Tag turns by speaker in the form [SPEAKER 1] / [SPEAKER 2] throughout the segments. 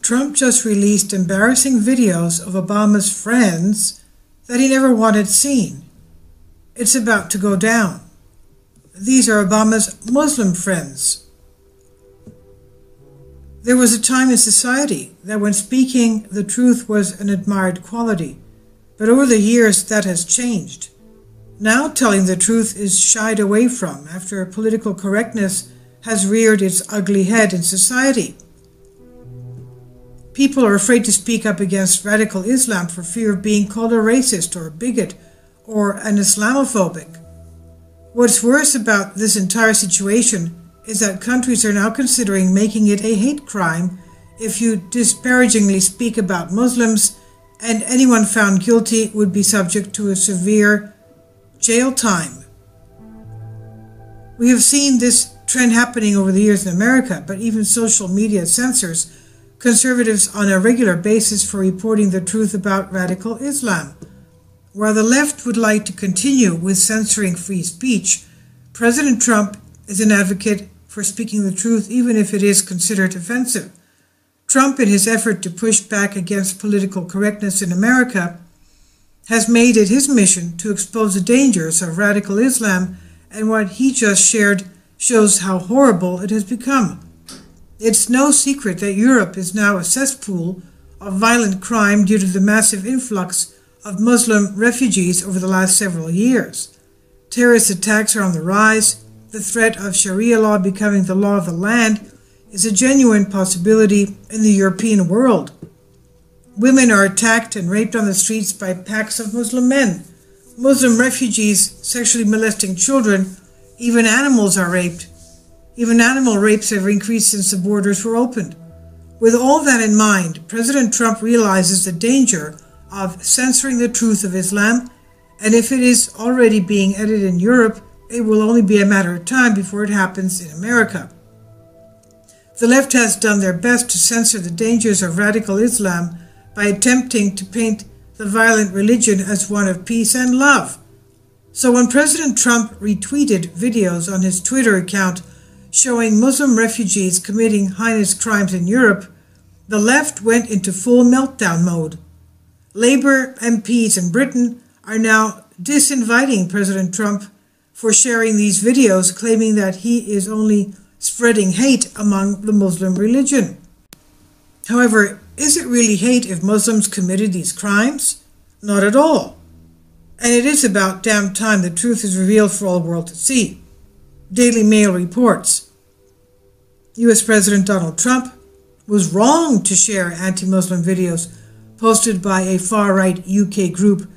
[SPEAKER 1] Trump just released embarrassing videos of Obama's friends that he never wanted seen. It's about to go down. These are Obama's Muslim friends. There was a time in society that when speaking the truth was an admired quality, but over the years that has changed. Now telling the truth is shied away from after political correctness has reared its ugly head in society. People are afraid to speak up against radical Islam for fear of being called a racist or a bigot or an Islamophobic. What's worse about this entire situation is that countries are now considering making it a hate crime if you disparagingly speak about Muslims, and anyone found guilty would be subject to a severe jail time. We have seen this trend happening over the years in America, but even social media censors conservatives on a regular basis for reporting the truth about radical Islam. While the left would like to continue with censoring free speech, President Trump is an advocate for speaking the truth even if it is considered offensive. Trump, in his effort to push back against political correctness in America, has made it his mission to expose the dangers of radical Islam, and what he just shared shows how horrible it has become. It's no secret that Europe is now a cesspool of violent crime due to the massive influx of Muslim refugees over the last several years. Terrorist attacks are on the rise. The threat of Sharia law becoming the law of the land is a genuine possibility in the European world. Women are attacked and raped on the streets by packs of Muslim men. Muslim refugees sexually molesting children. Even animals are raped. Even animal rapes have increased since the borders were opened. With all that in mind, President Trump realizes the danger of censoring the truth of Islam, and if it is already being edited in Europe, it will only be a matter of time before it happens in America. The left has done their best to censor the dangers of radical Islam by attempting to paint the violent religion as one of peace and love. So when President Trump retweeted videos on his Twitter account showing Muslim refugees committing heinous crimes in Europe, the left went into full meltdown mode. Labour MPs in Britain are now disinviting President Trump for sharing these videos, claiming that he is only spreading hate among the Muslim religion. However, is it really hate if Muslims committed these crimes? Not at all. And it is about damn time the truth is revealed for all the world to see. Daily Mail reports U.S. President Donald Trump was wrong to share anti-Muslim videos posted by a far-right UK group,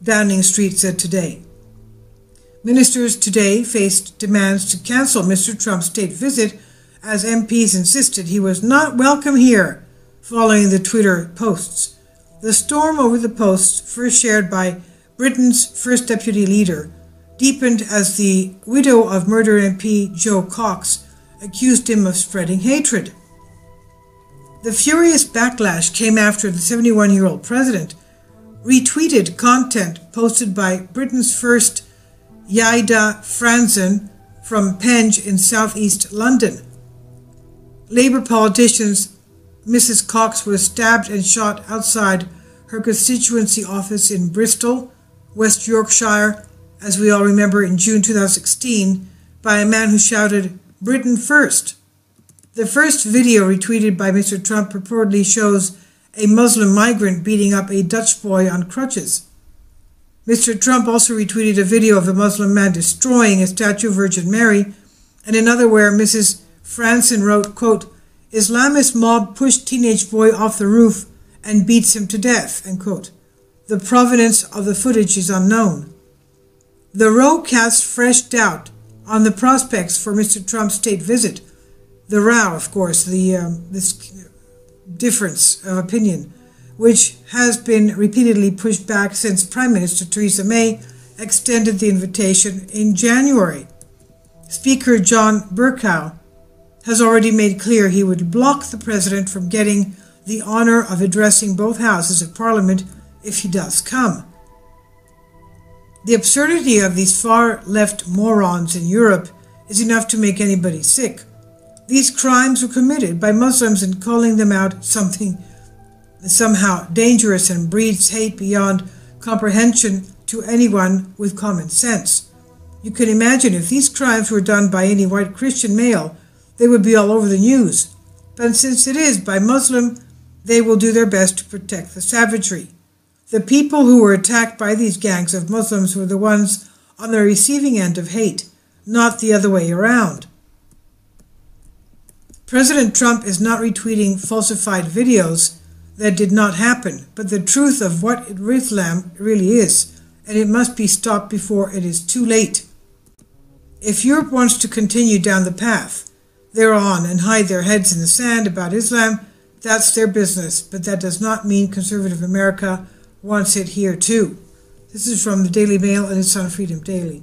[SPEAKER 1] Downing Street said today. Ministers today faced demands to cancel Mr. Trump's state visit as MPs insisted he was not welcome here following the Twitter posts. The storm over the posts, first shared by Britain's first deputy leader, deepened as the widow of murdered MP Jo Cox accused him of spreading hatred. The furious backlash came after the 71-year-old president retweeted content posted by Britain's first Yaida Franzen from Penge in southeast London. Labour politicians Mrs. Cox was stabbed and shot outside her constituency office in Bristol, West Yorkshire, as we all remember, in June 2016, by a man who shouted, "Britain first." The first video retweeted by Mr. Trump purportedly shows a Muslim migrant beating up a Dutch boy on crutches. Mr. Trump also retweeted a video of a Muslim man destroying a statue of Virgin Mary, and another where Mrs. Franzen wrote, quote, "Islamist mob pushed teenage boy off the roof and beats him to death," end quote. The provenance of the footage is unknown. The row casts fresh doubt on the prospects for Mr. Trump's state visit. The row, of course, this difference of opinion, which has been repeatedly pushed back since Prime Minister Theresa May extended the invitation in January. Speaker John Bercow has already made clear he would block the president from getting the honor of addressing both houses of Parliament if he does come. The absurdity of these far-left morons in Europe is enough to make anybody sick. These crimes were committed by Muslims, and calling them out somehow dangerous and breeds hate beyond comprehension to anyone with common sense. You can imagine if these crimes were done by any white Christian male, they would be all over the news. But since it is by Muslim, they will do their best to protect the savagery. The people who were attacked by these gangs of Muslims were the ones on the receiving end of hate, not the other way around. President Trump is not retweeting falsified videos that did not happen, but the truth of what Islam really is, and it must be stopped before it is too late. If Europe wants to continue down the path they're on and hide their heads in the sand about Islam, that's their business, but that does not mean conservative America wants it here too. This is from the Daily Mail, and it's on Freedom Daily.